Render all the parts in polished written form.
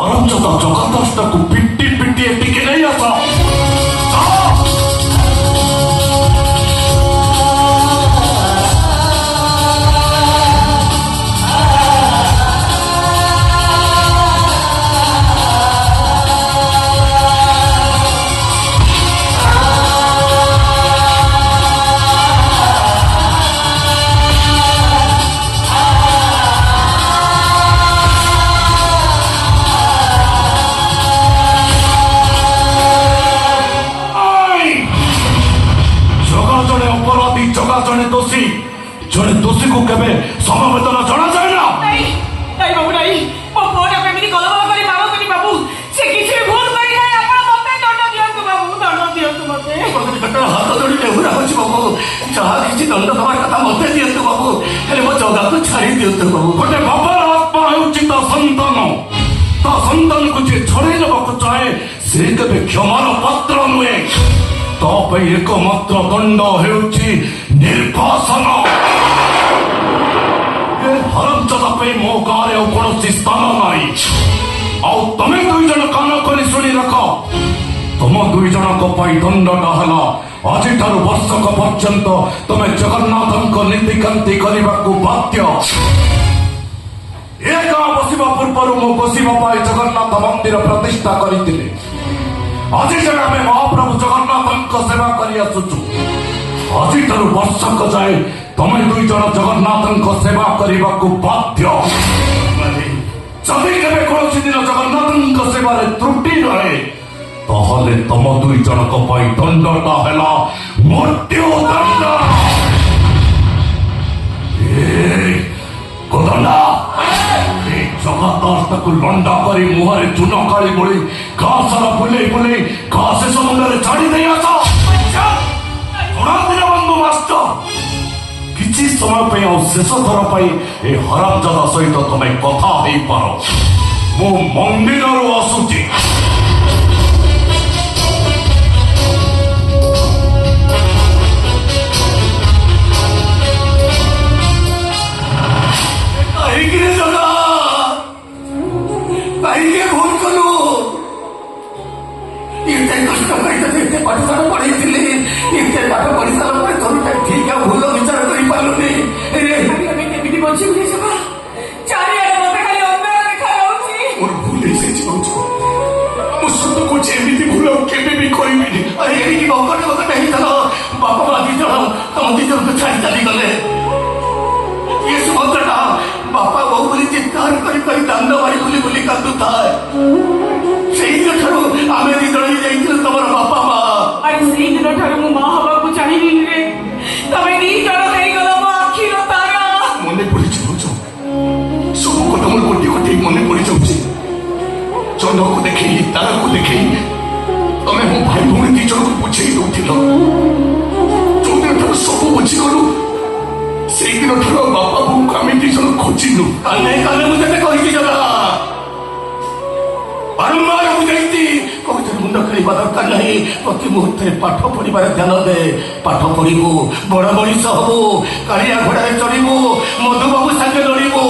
ହରଚନ୍ଦା ଜଗନ୍ନାଥକୁ ପିଟି ପିଟି ଏଠିକି ନେଇ ଆସ। जड़े दोषी जड़े दोषी को केबे समवेदना जणा जाए ना। नहीं नहीं बाबू नहीं मो फोन पे कलबल करी मारतनी बाबू से किसी भूल करी नहीं आपण मते दंड दियंतु बाबू दंड दियंतु मते कटा हाथ जोड़ी लेहुरा होची बाबू जहा किछि दंड दबार कथा मते दियंतु बाबू हेले मो जगा को छाड़ी दियंतु बाबू गोटे बाबार आत्मा हेउची ता संतान को जे छड़े नबको चाहे से केबे क्षमार पात्र नुहे। तो एकमात्र दंड हेउची निर्वासन। हरमचंदा मो गाँव कौन स्थान नाई आमे दुई जन कान कर शुणी रख तुम दुई जन दंडटा है आज वर्षक पर्यंत तुम्हें जगन्नाथ नीतिकांति करने को बाध्य। ए गाँ बसवा पूर्व मु बसवाई जगन्नाथ मंदिर प्रतिष्ठा करी आज जगह आम महाप्रभु जगन्नाथ सेवा कर आज वर्षक जाए तुम दुई जन जगन्नाथ सेवा करने को बाध्य। जदि केबे कौन दिन जगन्नाथ सेवा त्रुटि रहे ताहले तुम दुई जनक दंडटा है मृत्यु दंड। कोदंडा जगन्नाथ को लंडा करी मुहरे चून काली बोली गाँ सारा बुले बुले गाँ शेष मुंडे छाड़ी दे आस। बंधु मास्टर किसी समय शेष थर पर हरामजादा सहित तुम्हें कथा हो पार मु मंदिर आसुची। पाठशाला पढ़ी पाठ पढ़ी सारा थोड़ा ठीक है भूल विचार कर पार्लुनि मोर भूल सत को भूल केबे भी करी बापा माँ दी जन तुम दी जन को छाड़ी चली गले ये सुभद्रटा बापा बहु बोली चित्कार कर दांड मारी बुली बुली कांदु था आमे दी जन जाइथिल तमर बापा माँ अरे से दिन ठार मु माँ हवा को चाहिए रे तमे नी जन देई गलो मो आखिर तारा मने पड़ी छौ सब को तुम कोटी कोटी मने पड़ी छौ चंद्र को देखी तारा को देखी तमे मो भाई भूणी दी जन को पूछे दउथिलो जो दिन ठार सब बुझी गलु से दिन ठार बापा बहू को आमे दी जन खोजिलु काले काले मुझे कहि जला बारंबार बुझाई कविता मुंड खेल दरकार नहीं प्रति मुहूर्त पाठ पढ़ार ध्यान दे पाठ पढ़ू बड़ मनीष हबू कालिया घोड़ा चढ़ू मधुबाबू सागे लड़ू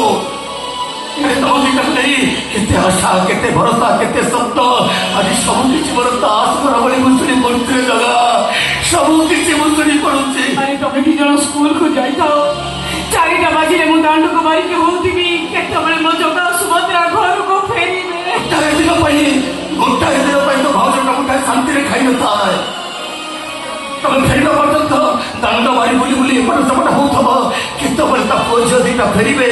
तुम दिटा नहीं केते आशा केते भरोसा केते सत्य आज सब किसी मोर दास घर भाई मुसुरी पड़ुचे जगह सब किसी मुसुरी पड़ुचे। अरे तुम कि जन स्कूल को जाई था 4टा बाजी मु दांड को मारी के होती केतबे मो जगा सुभद्रा घर को फेरी गोटाए दिन तो भाजटा गोटाए शांति खाई न था तुम फेरला पर्यंत दांड मारी बुली बुली एपट सेपट हो केतबे पुओ झील दीटा फेरबे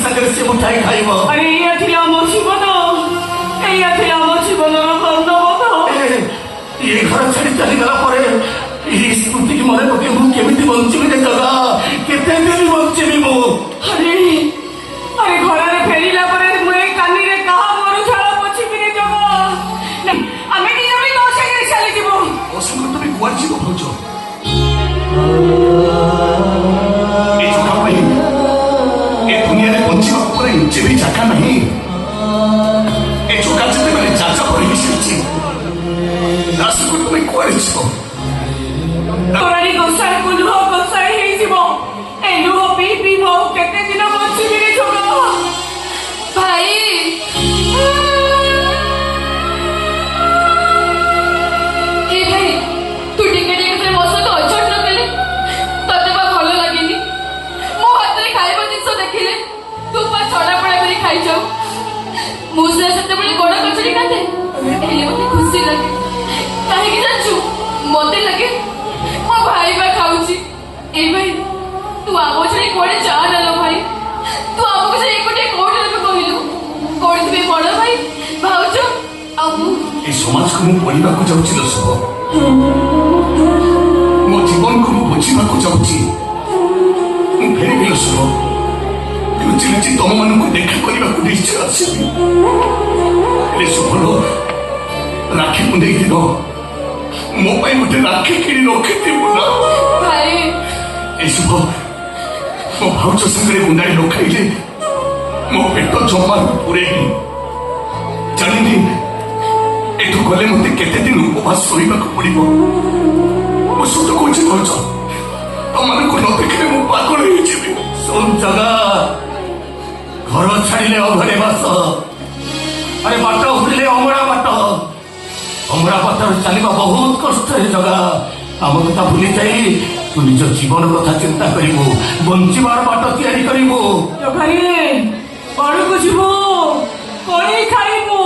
सागर से मुठाई खाइब। अरे या मो जीवन मो जीवन ये घर छाड़ी चलीगला स्मृति की मन पके मुझे बंचीबी जगह केते दिन बंचीबी मु। अरे अरे घर फेरला मुझे कानी रे कहा मोर झाड़ पोछीबी रे जगह आमे नी जमी तो संगे चली जीवो ओ संग तुम कुआर जीवो भौजो ए जगह भाई ए दुनिया रे बंचीबा पूरा इंचे भी जगह नहीं ए जगह जते बेले चाचा पर ही सिची लास्ट को तुम कुआर जीवो तोरानी गोसाई को लुह गोसाई हे जीवो ए लुह पी पी भो केते दिन बंचीबी रे जगह भाई ଖାଇଯାଉ। ମୁଁ ସିନା ସେତେବେଳେ ଗୋଡ଼ କଚଡ଼ି କାନ୍ଦେ, ହେଲେ ମତେ ଖୁସି ଲାଗେ। କାହିଁକି ଜାଣିଛୁ? ମତେ ଲାଗେ ମୋ ଭାଇ ବା ଖାଉଛି। ଏ ଭାଇ, ତୁ ଆମ ଛାଡ଼ି କୁଆଡ଼େ ଯା ନା ଲୋ ଭାଇ। ତୁ ଆମକୁ ଛାଡ଼ି ଏକୁଟିଆ କୋଉଠି ରହିବୁ କହିଲୁ? କୋଉଠି ଥିବେ ବଡ଼ ଭାଇ, ଭାଉଜ ଆଉ ମୁଁ? এই সমাজকে ମୁଁ ପଢିବାକୁ ଯାଉଛି ଲୋ ଶୁଭ। ମୋ ଜୀବନକୁ ମୁଁ ବୁଝିବାକୁ ଯାଉଛି। ମୁଁ ଫେରିବି ଲୋ ଶୁଭ। ଲୁଚି ଲୁଚି ତମମାନଙ୍କୁ ଦେଖା କରିବାକୁ ନିଶ୍ଚୟ ଆସିବି। ହେଲେ ଶୁଭର ରାକ୍ଷୀ ପୁନେଇ ଦିନ ମୋ ପାଇଁ ଗୋଟେ ରାକ୍ଷୀ କିଣି ରଖିଥିବୁ ନା ଭାଇ। ଏ ଶୁଭ, ମୋ ଭାଉଜ ସାଙ୍ଗରେ ଗୁଣ୍ଡାଇ ନ ଖାଇଲେ ମୋ ପେଟ ଜମାରୁ ପୁରେଇନି। ଜାଣିନି ଏଠୁ ଗଲେ ମତେ କେତେ ଦିନ ଉପବାସ ରହିବାକୁ ପଡିବ। ମୁଁ ସତ କହୁଛି ଭାଉଜ, ତମମାନଙ୍କୁ ନ ଦେଖିଲେ ମୁଁ ପାଗଳ ହେଇଯିବି। ଶୁଣ ଜଗା, ଘର ଛାଡ଼ିଲେ ଅଘରେ ବାସ, ଆରେ ବାଟ ଉଠିଲେ ଅମରା ବାଟ। ଅମରା ବାଟରେ ଚାଲିବା ବହୁତ କଷ୍ଟରେ ଜଗା। ଆମ କଥା ଭୁଲି ଯାଇ ତୁ ନିଜ ଜୀବନ କଥା ଚିନ୍ତା କରିବୁ, ବଞ୍ଚିବାର ବାଟ ତିଆରି କରିବୁ। ଘରେ ଘରକୁ ଯିବୁ, କଣି ଖାଇବୁ।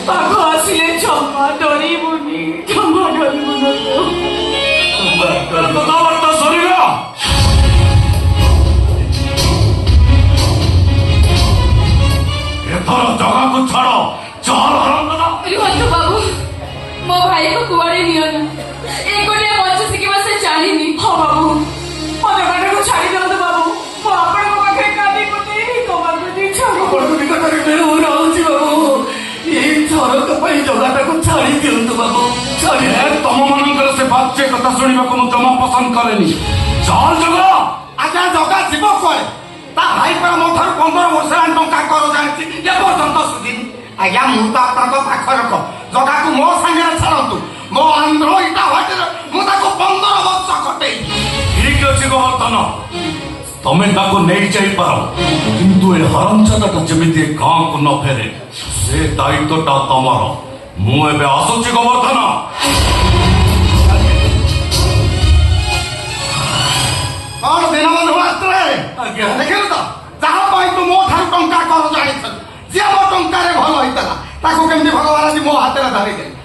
ପାଗ ଆସିଲେ ଜମା ଡରିବୁନି, ଜମା ଡରିବୁନି। କଥାବାର୍ତ୍ତା ସରିଲା। ଏଥର ଜଗାକୁ ଛାଡ଼। ଚାଲ ହରଙ୍ଗନା। ରୁହନ୍ତୁ ବାବୁ, ମୋ ଭାଇକୁ କୁଆଡ଼େ ନିଅନା। ଏକୁଟିଆ ବଞ୍ଚି ଶିଖିବା ସେ ଜାଣିନି। ହଁ ବାବୁ, ମୋ ଜଗାଟାକୁ ଛାଡ଼ି ଦିଅନ୍ତୁ ବାବୁ। ମୁଁ ଆପଣଙ୍କ ପାଖରେ କାନ୍ଦି କୁଟି କମାକୁ ଇଚ୍ଛା ଆପଣଙ୍କ ନିକଟରେ ମୁଁ ରହୁଛି ବାବୁ। ଏଇ ଥରକ ପାଇଁ ଜଗାଟାକୁ ଛାଡ଼ି ଦିଅନ୍ତୁ ବାବୁ। ତମମାନଙ୍କର ସେ ବାଚ୍ୟ କଥା ଶୁଣିବାକୁ ମୁଁ ଜମା ପସନ୍ଦ କରେନି। ଚାଲ ଜଗା। ଆଜ୍ଞା ଜଗା ଯିବ କୁଆଡେ? ତା ଭାଇ ପରା ମୋ ଠାରୁ 15 ବର୍ଷ ହେଲାଣି ଟଙ୍କା କର ଜାଣିଛି, ଏ ପର୍ଯ୍ୟନ୍ତ ସୁଝିନି। ଆଜ୍ଞା ମୁଁ ତ ଆପଣଙ୍କ ପାଖ ଲୋକ, ଜଗାକୁ ମୋ ସାଙ୍ଗରେ ଛାଡ଼ନ୍ତୁ। ମୋ ଆନ୍ଧ୍ର ଇଟା ଭାଟିରେ ମୁଁ ତାକୁ 15 ବର୍ଷ ଖଟେଇଛି। ଠିକ ଅଛି ଗୋବର୍ଦ୍ଧନ, ତମେ ତାକୁ ନେଇ ଯାଇପାର, କିନ୍ତୁ ଏ ହରମଜାଦାଟା ଯେମିତି ଏ ଗାଁକୁ ନ ଫେରେ ସେ ଦାୟିତ୍ୱଟା ତମର। ମୁଁ ଏବେ ଆସୁଛି ଗୋବର୍ଦ୍ଧନ। କଣ ଦୀନବନ୍ଧୁ ଆସିଥିଲେ? ଆଜ୍ଞା। ଦେଖିଲୁ ତ, ଯାହା ପାଇଁ ତୁ ମୋ ଠାରୁ ଟଙ୍କା କର ଜାଣିଛୁ, ଯିଏ ମୋ ଟଙ୍କାରେ ଭଲ ହେଇଥିଲା ତାକୁ କେମିତି ଭଗବାନ ଆଜି ମୋ ହାତରେ ଧରିଦେଲେ।